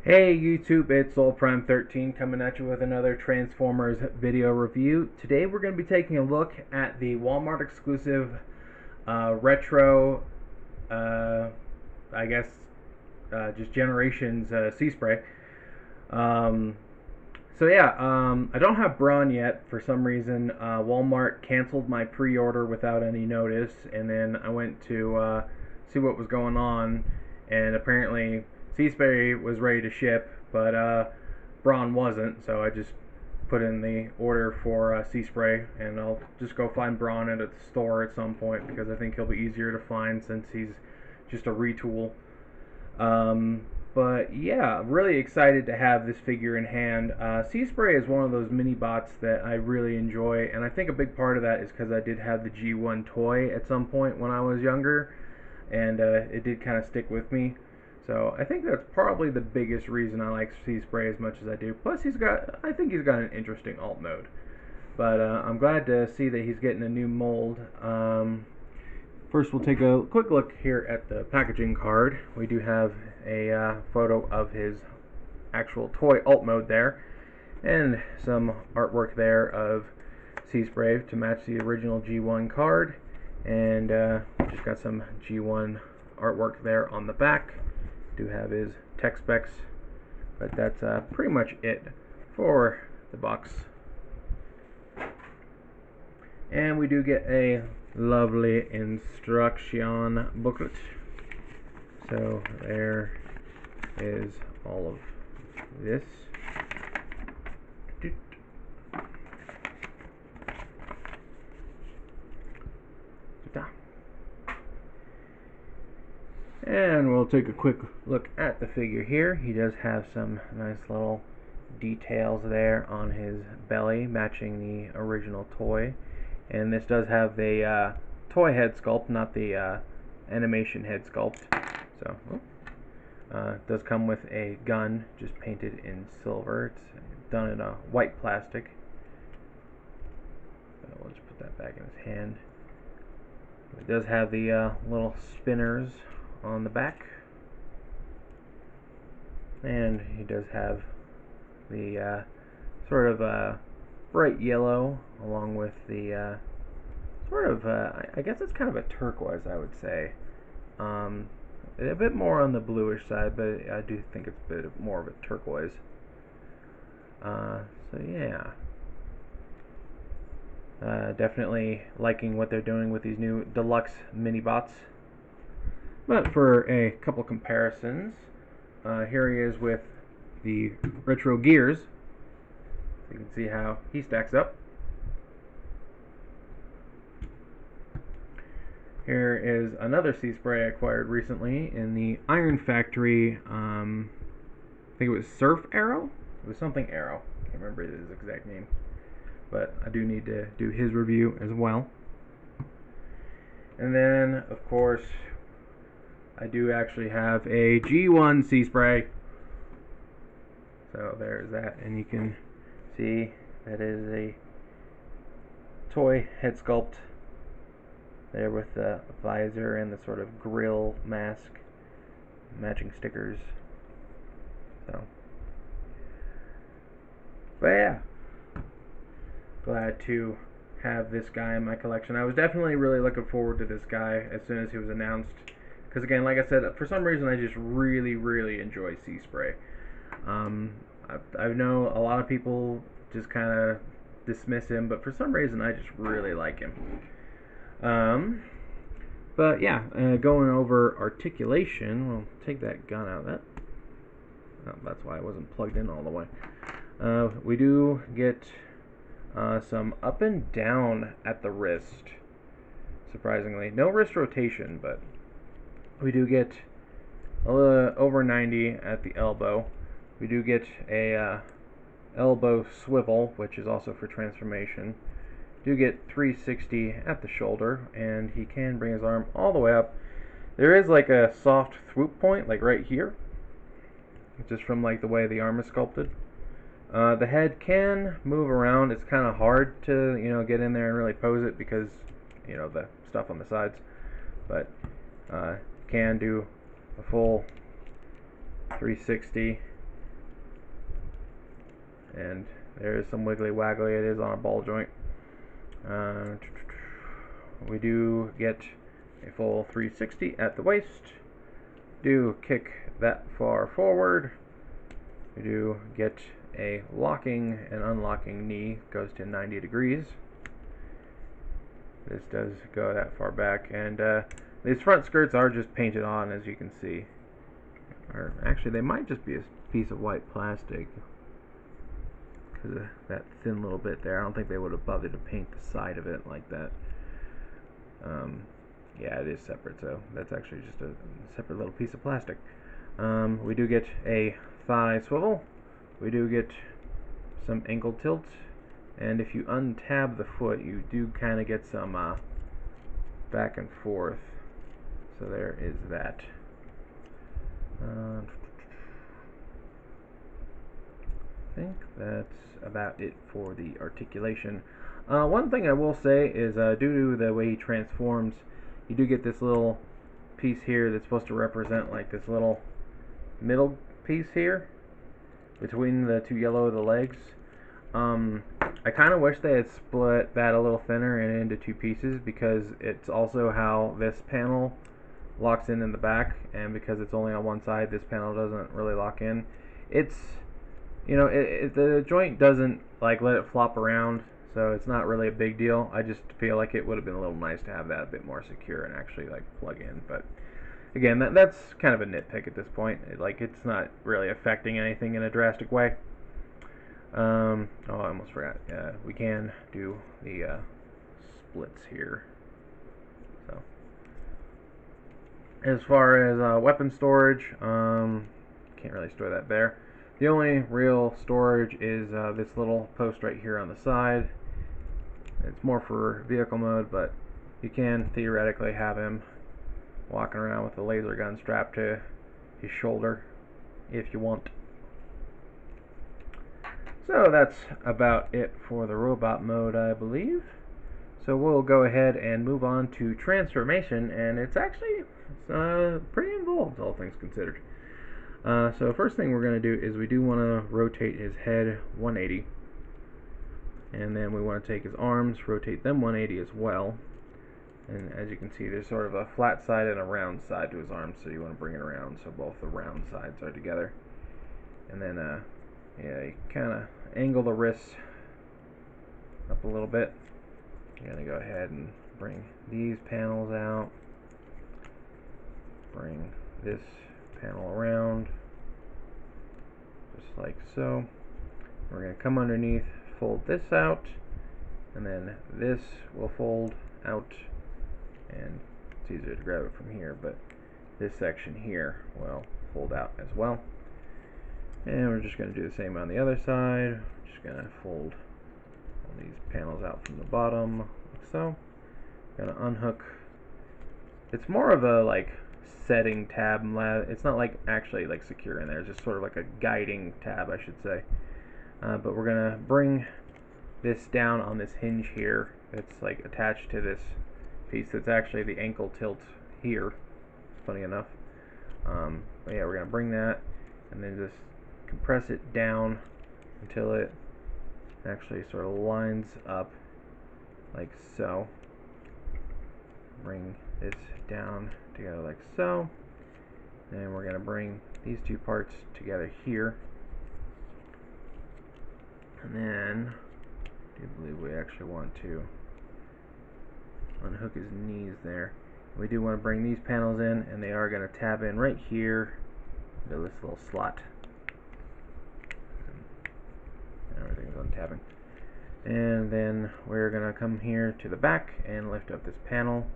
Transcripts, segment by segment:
Hey YouTube, it's SoulPrime13 coming at you with another Transformers video review. Today we're going to be taking a look at the Walmart exclusive retro, uh, I guess, just Generations seaspray. Um, I don't have Brawn yet for some reason. Walmart canceled my pre-order without any notice, and then I went to see what was going on, and apparently seaspray was ready to ship, but Brawn wasn't, so I just put in the order for seaspray, and I'll just go find Brawn at a store at some point because I think he'll be easier to find since he's just a retool. Um, but yeah, really excited to have this figure in hand. Seaspray is one of those mini bots that I really enjoy, and I think a big part of that is because I did have the G1 toy at some point when I was younger, and it did kind of stick with me. So I think that's probably the biggest reason I like Seaspray as much as I do. Plus, I think he's got an interesting alt mode. But I'm glad to see that he's getting a new mold. First, we'll take a quick look here at the packaging card. We do have a photo of his actual toy alt mode there, and some artwork there of Seaspray to match the original G1 card, and just got some G1 artwork there on the back. Do have his tech specs, but that's pretty much it for the box. And we do get a lovely instruction booklet. So there is all of this. And we'll take a quick look at the figure here. He does have some nice little details there on his belly, matching the original toy. And this does have the toy head sculpt, not the animation head sculpt. So, it does come with a gun, just painted in silver. It's done in a white plastic. So we'll just put that back in his hand. It does have the little spinners on the back, and he does have the sort of bright yellow along with the sort of I guess it's kind of a turquoise, I would say. A bit more on the bluish side, but I do think it's a bit more of a turquoise. So yeah, definitely liking what they're doing with these new deluxe mini bots. But for a couple comparisons, here he is with the retro gears. So you can see how he stacks up. Here is another Seaspray I acquired recently in the Iron Factory. I think it was Surf Arrow? It was something Arrow. I can't remember his exact name. But I do need to do his review as well. And then, of course, I do actually have a G1 Seaspray. So there's that, and you can see that is a toy head sculpt there with the visor and the sort of grill mask, matching stickers. So, but yeah, glad to have this guy in my collection. I was definitely really looking forward to this guy as soon as he was announced. Because again, like I said, for some reason I just really enjoy Seaspray. I know a lot of people just kind of dismiss him, but for some reason I just really like him. But yeah, going over articulation, we'll take that gun out of that. Oh, that's why it wasn't plugged in all the way. We do get some up and down at the wrist, surprisingly. No wrist rotation, but we do get over 90 at the elbow. We do get a elbow swivel, which is also for transformation. Do get 360 at the shoulder, and he can bring his arm all the way up. There is like a soft swoop point, like right here, just from like the way the arm is sculpted. The head can move around. It's kind of hard to get in there and really pose it because the stuff on the sides, but can do a full 360 and there is some wiggly waggly. It is on a ball joint. We do get a full 360 at the waist. Do kick that far forward. We do get a locking and unlocking knee, goes to 90 degrees. This does go that far back, and these front skirts are just painted on, as you can see. Or actually, they might just be a piece of white plastic because of that thin little bit there. I don't think they would have bothered to paint the side of it like that. Yeah, it is separate, so that's actually just a separate little piece of plastic. We do get a thigh swivel. We do get some ankle tilt, and if you untab the foot, you do kind of get some back and forth. So there is that. I think that's about it for the articulation. One thing I will say is due to the way he transforms, you do get this little piece here that's supposed to represent like this little middle piece here between the two yellow of the legs. I kind of wish they had split that a little thinner and into two pieces, because it's also how this panel locks in the back, and because it's only on one side, this panel doesn't really lock in. It's, you know, the joint doesn't like let it flop around, so it's not really a big deal. I just feel like it would have been a little nice to have that a bit more secure and actually like plug in. But again, that's kind of a nitpick at this point. It's not really affecting anything in a drastic way. Oh, I almost forgot. We can do the splits here. So, as far as weapon storage, can't really store that there. The only real storage is this little post right here on the side. It's more for vehicle mode, but you can theoretically have him walking around with a laser gun strapped to his shoulder if you want. So that's about it for the robot mode, I believe. So we'll go ahead and move on to transformation, and it's actually pretty involved, all things considered. So first thing we're going to do is we do want to rotate his head 180, and then we want to take his arms, rotate them 180 as well. And as you can see, there's sort of a flat side and a round side to his arms, so you want to bring it around so both the round sides are together. And then yeah, you kind of angle the wrists up a little bit. You're going to go ahead and bring these panels out, bring this panel around, just like so. We're going to come underneath, fold this out, and then this will fold out, and it's easier to grab it from here, but this section here will fold out as well. And we're just going to do the same on the other side. Just going to fold all these panels out from the bottom, like so. Going to unhook. It's more of a like setting tab. It's not like actually like secure in there. It's just sort of like a guiding tab, I should say. But we're going to bring this down on this hinge here. It's like attached to this piece that's actually the ankle tilt here, funny enough. But yeah, we're going to bring that and then just compress it down until it actually sort of lines up like so. Bring this down together like so, and we're going to bring these two parts together here, and then I do believe we actually want to unhook his knees there. We do want to bring these panels in, and they are going to tab in right here into this little slot. Everything's on tabbing. And then we're going to come here to the back and lift up this panel,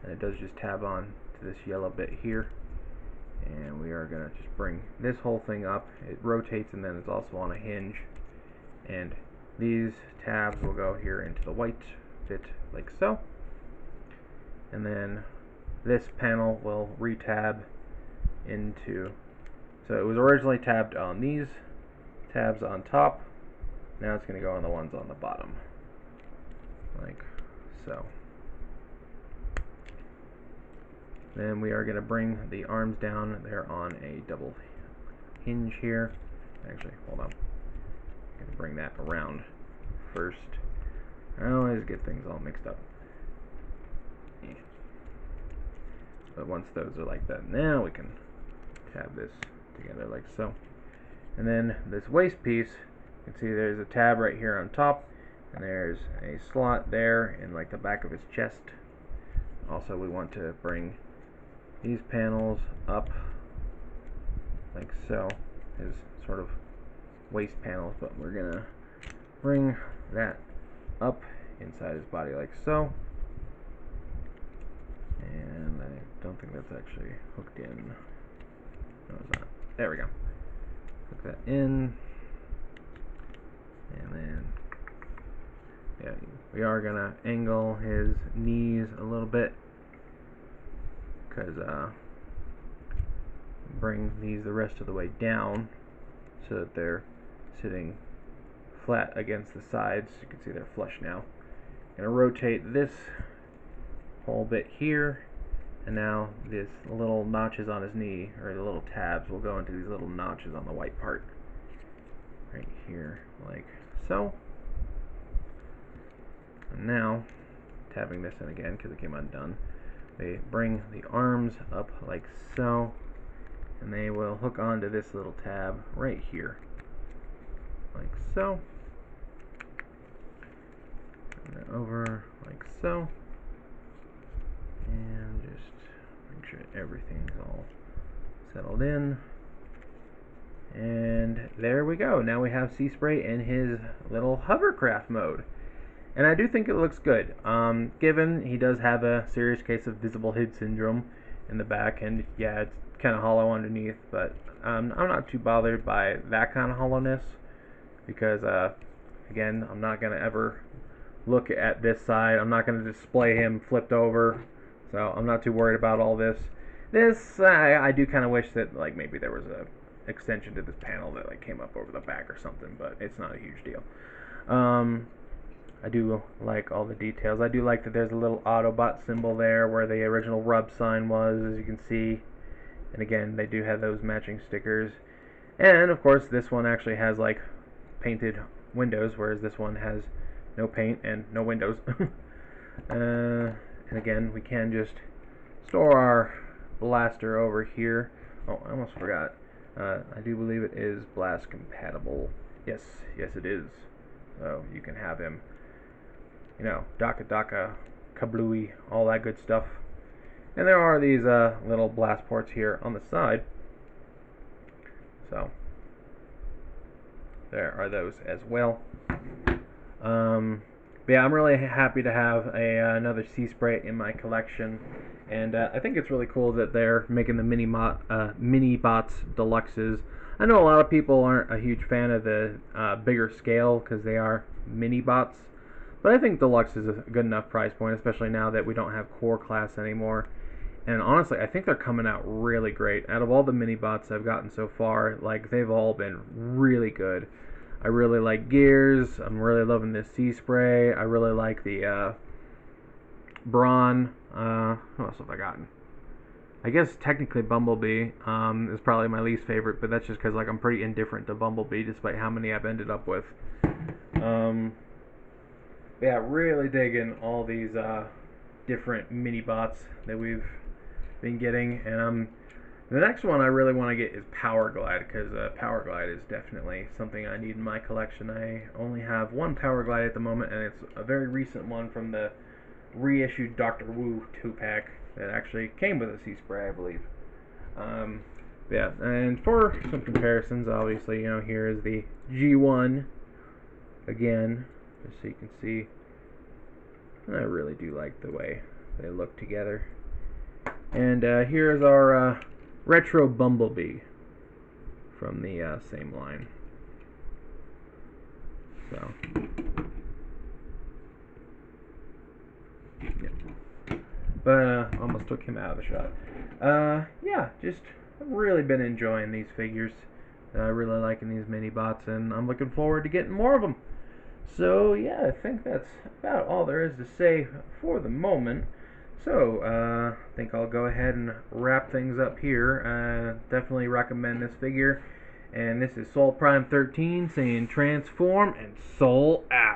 and it does just tab on to this yellow bit here, and we are going to just bring this whole thing up. It rotates, and then it's also on a hinge, and these tabs will go here into the white bit like so, and then this panel will re-tab into, so it was originally tabbed on these tabs on top. Now it's going to go on the ones on the bottom, like so. Then we are going to bring the arms down. They're on a double hinge here. Actually, hold on. Gonna bring that around first. I always get things all mixed up. Yeah. But once those are like that, now we can tab this together like so. And then this waist piece, you can see there's a tab right here on top, and there's a slot there in like the back of his chest. Also, we want to bring these panels up like so, his sort of waist panels, but we're gonna bring that up inside his body like so. And I don't think that's actually hooked in. No, it's not. There we go. Hook that in. And then, yeah, we are gonna angle his knees a little bit, because bring these the rest of the way down so that they're sitting flat against the sides. You can see they're flush now. Gonna rotate this whole bit here, and now this little notches on his knee, or the little tabs, will go into these little notches on the white part right here, like so. And now, tabbing this in again because it came undone, they bring the arms up like so, and they will hook onto this little tab right here, like so. Turn that over like so, and just make sure everything's all settled in. And there we go. Now we have Seaspray in his little hovercraft mode. And I do think it looks good. Given he does have a serious case of visible head syndrome in the back, and yeah, it's kind of hollow underneath, but I'm not too bothered by that kind of hollowness, because again, I'm not going to ever look at this side. I'm not going to display him flipped over, so I'm not too worried about all this. I do kind of wish that like maybe there was a extension to this panel that like came up over the back or something, but it's not a huge deal. I do like all the details. I do like that there's a little Autobot symbol there where the original rub sign was, as you can see. And again, they do have those matching stickers. And of course, this one actually has like painted windows, whereas this one has no paint and no windows. And again, we can just store our blaster over here. Oh, I almost forgot. I do believe it is blast compatible. Yes, it is. So you can have him, you know, Daka, kablooey, all that good stuff. And there are these little blast ports here on the side. So there are those as well. But yeah, I'm really happy to have another Seaspray in my collection, and I think it's really cool that they're making the mini bots deluxes. I know a lot of people aren't a huge fan of the bigger scale because they are mini bots, but I think deluxe is a good enough price point, especially now that we don't have core class anymore. And honestly, I think they're coming out really great. Out of all the mini bots I've gotten so far, like, they've all been really good. I really like Gears. I'm really loving this Seaspray. I really like the Brawn. What else have I gotten? I guess technically Bumblebee is probably my least favorite, but that's just because like I'm pretty indifferent to Bumblebee, despite how many I've ended up with. Yeah, really digging all these different mini bots that we've been getting, and the next one I really want to get is Power Glide, because Power Glide is definitely something I need in my collection. I only have one Power Glide at the moment, and it's a very recent one from the reissued Dr. Wu 2-pack that actually came with a Seaspray, I believe. Yeah, and for some comparisons, obviously, you know, here is the G1 again, just so you can see. And I really do like the way they look together. And here's our Retro Bumblebee from the same line. So, yeah. But almost took him out of the shot. Yeah, just really been enjoying these figures. Really liking these mini bots, and I'm looking forward to getting more of them. So yeah, I think that's about all there is to say for the moment. So, I think I'll go ahead and wrap things up here. Definitely recommend this figure. And this is Soul Prime 13 saying transform and soul out.